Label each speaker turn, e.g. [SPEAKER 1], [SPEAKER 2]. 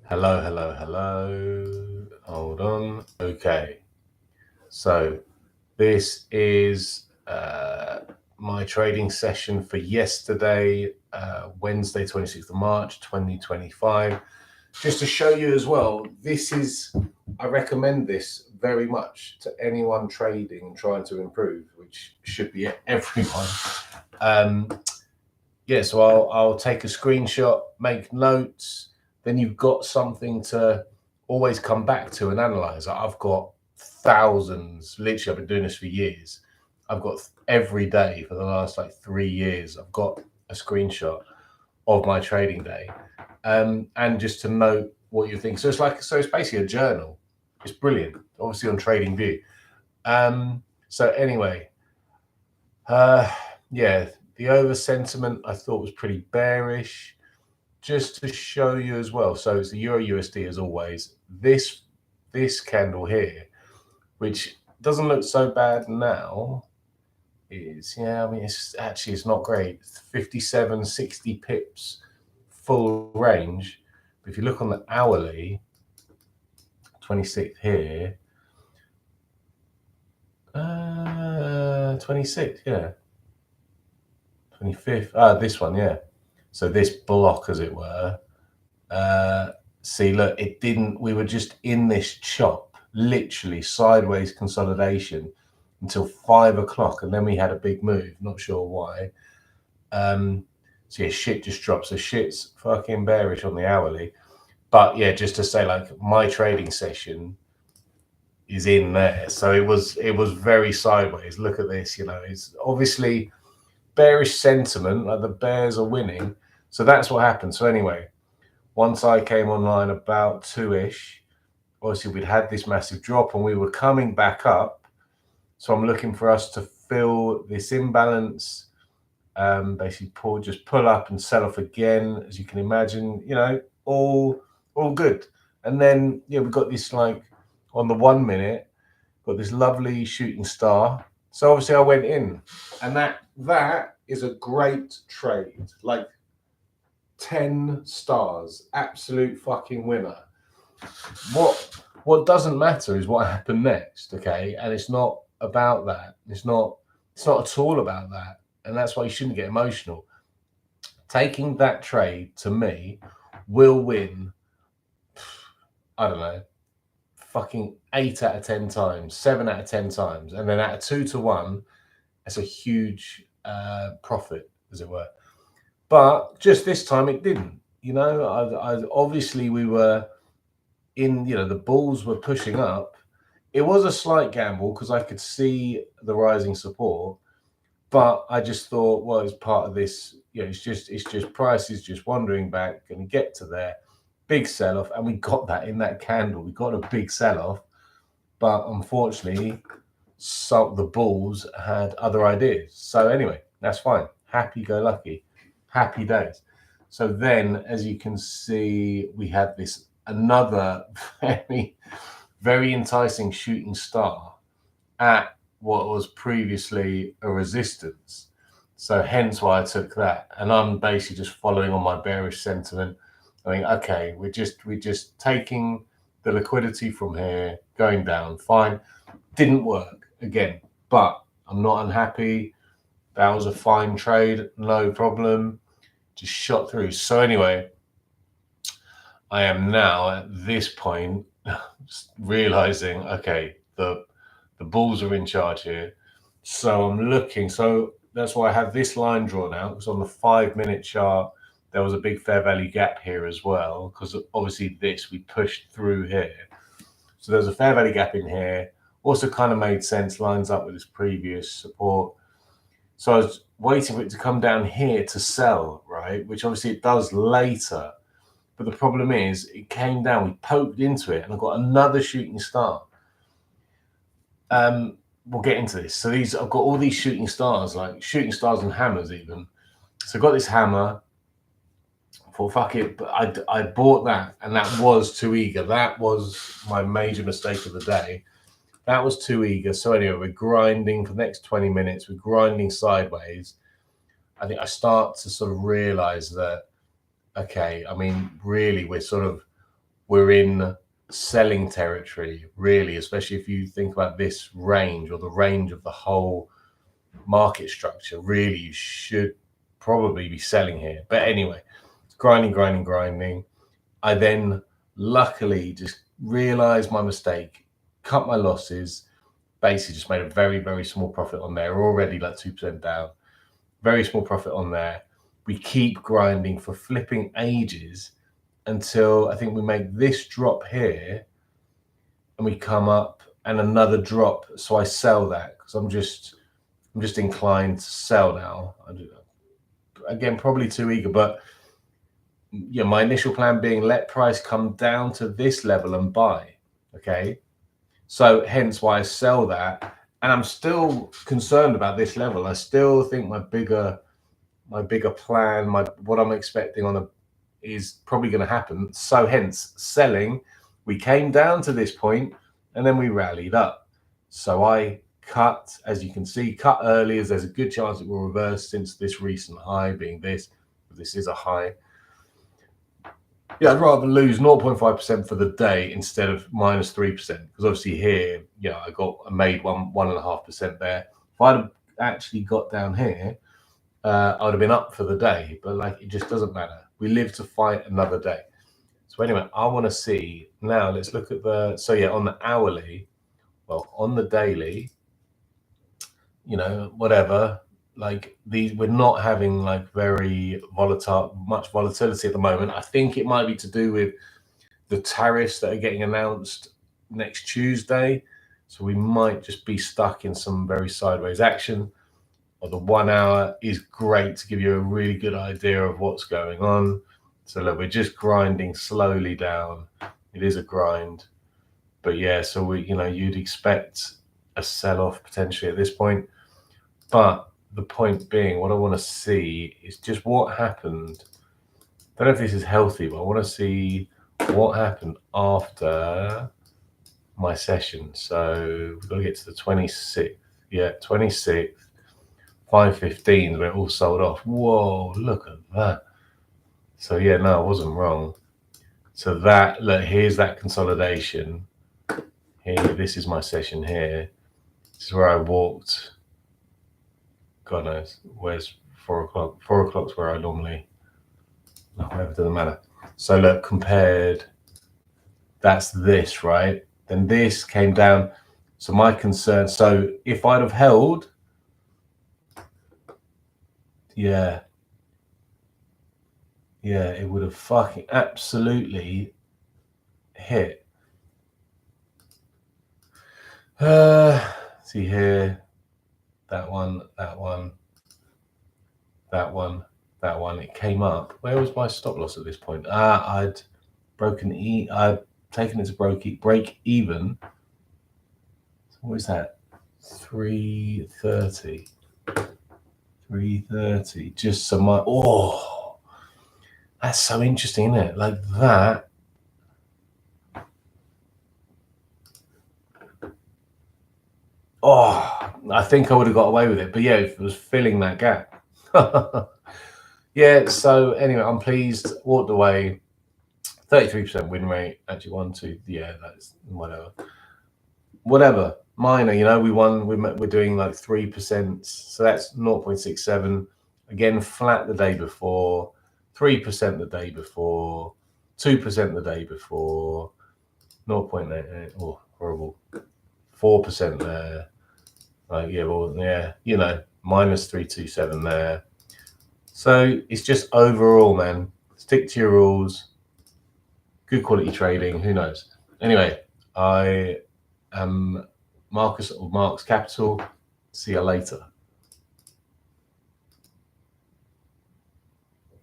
[SPEAKER 1] Hello. Hold on. Okay. So this is my trading session for yesterday, Wednesday, 26th of March, 2025. Just to show you as well, I recommend this very much to anyone trading and trying to improve, which should be everyone. So I'll take a screenshot, make notes, then you've got something to always come back to and analyze. I've got thousands, literally, I've been doing this for years. I've got every day for the last 3 years, I've got a screenshot of my trading day, and just to note what you think. So it's basically a journal. It's brilliant, obviously on TradingView. So anyway, the over sentiment I thought was pretty bearish. Just to show you as well, so it's the EURUSD as always. This candle here, which doesn't look so bad now, it's not great. 57, 60 pips full range. But if you look on the hourly, 26 here, 26, yeah. 25th, this one, yeah. So this block, as it were, see, look, it didn't, we were just in this chop, literally sideways consolidation until 5 o'clock, and then we had a big move, not sure why. So yeah, shit just dropped. So shit's fucking bearish on the hourly. But yeah, just to say, my trading session is in there. So it was very sideways. Look at this, it's obviously bearish sentiment, like the bears are winning. So that's what happened. So anyway, once I came online about 2-ish, obviously we'd had this massive drop and we were coming back up. So I'm looking for us to fill this imbalance, basically just pull up and sell off again, as you can imagine, all good. And then we've got this, on the 1 minute, got this lovely shooting star. So obviously I went in, and that is a great trade, 10 stars, absolute fucking winner. What doesn't matter is what happened next, okay? And it's not about that. It's not at all about that. And that's why you shouldn't get emotional. Taking that trade, to me, will win, I don't know, fucking 8 out of 10 times, 7 out of 10 times. And then at a 2 to 1, it's a huge profit, as it were. But just this time it didn't. Obviously we were in, the bulls were pushing up. It was a slight gamble because I could see the rising support, but I just thought, well, it's part of this. It's just prices just wandering back, going to get to there, big sell off, and we got that in that candle. We got a big sell off, but unfortunately, the bulls had other ideas. So anyway, that's fine. Happy go lucky, happy days. So then, as you can see, we had another very enticing shooting star at what was previously a resistance. So hence why I took that. And I'm basically just following on my bearish sentiment. I mean, okay, we're just taking the liquidity from here, going down. Fine. Didn't work again, but I'm not unhappy. That was a fine trade, no problem. Just shot through. So anyway, I am now at this point realizing, okay, the bulls are in charge here. So I'm looking. So that's why I have this line drawn out, because on the 5-minute chart, there was a big fair value gap here as well, because obviously we pushed through here. So there's a fair value gap in here. Also kind of made sense, lines up with this previous support. So I was waiting for it to come down here to sell, right? Which obviously it does later. But the problem is it came down, we poked into it, and I got another shooting star. We'll get into this. So I've got all these shooting stars, like shooting stars and hammers even. So I got this hammer. I thought, fuck it. But I bought that, and that was too eager. That was my major mistake of the day. That was too eager. So anyway, we're grinding for the next 20 minutes. We're grinding sideways. I think I start to sort of realize that, okay, I mean, really, we're sort of we're in selling territory, really, especially if you think about this range or the range of the whole market structure. Really, you should probably be selling here. But anyway, grinding. I then luckily just realized my mistake, cut my losses, basically just made a very, very small profit on there, already like 2% down, very small profit on there. We keep grinding for flipping ages until I think we make this drop here and we come up and another drop. So I sell that because I'm just inclined to sell now. Again, probably too eager, but yeah, my initial plan being let price come down to this level and buy. Okay, so hence why I sell that, and I'm still concerned about this level. I still think my bigger plan, what I'm expecting is probably going to happen. So hence selling. We came down to this point and then we rallied up. So I cut, as you can see, cut early, as there's a good chance it will reverse since this recent high being this. This is a high. Yeah, I'd rather lose 0.5% for the day instead of -3%, because obviously here, yeah, I made 1.5% there. If I'd have actually got down here, I would have been up for the day, but like it just doesn't matter. We live to fight another day. So anyway, I want to see now. Let's look at so yeah, on the hourly, well, on the daily, you know, whatever. Like we're not having like much volatility at the moment. I think it might be to do with the tariffs that are getting announced next Tuesday. So we might just be stuck in some very sideways action. Or the 1 hour is great to give you a really good idea of what's going on. So look, we're just grinding slowly down. It is a grind, but yeah, so you'd expect a sell-off potentially at this point. But the point being, what I want to see is just what happened. I don't know if this is healthy, but I want to see what happened after my session. So we've got to get to the 26th. Yeah, 26th, 5:15, where it all sold off. Whoa, look at that. So yeah, no, I wasn't wrong. So that, look, here's that consolidation. Here, this is my session here. This is where I walked. God knows, where's 4 o'clock? 4 o'clock's where I normally, no, whatever, doesn't matter. So look, compared, that's this, right? Then this came down. So my concern, so if I'd have held, yeah, it would have fucking absolutely hit. See here, that one. It came up. Where was my stop loss at this point? I'd taken it to break even. What is that? 330. 330. Just so that's so interesting, isn't it? Like that. Oh, I think I would have got away with it, but yeah, it was filling that gap. Yeah, so anyway, I'm pleased. Walked away. 33% win rate. Actually, 1, 2. Yeah, that's whatever. Minor, we won. We're doing like 3%. So that's 0.67. Again, flat the day before. 3% the day before. 2% the day before. 0.88. Oh, horrible. 4% there. Like, yeah, well, yeah, -327 there. So it's just overall, man, stick to your rules. Good quality trading. Who knows? Anyway, I am Marcus of Marx Capital. See you later.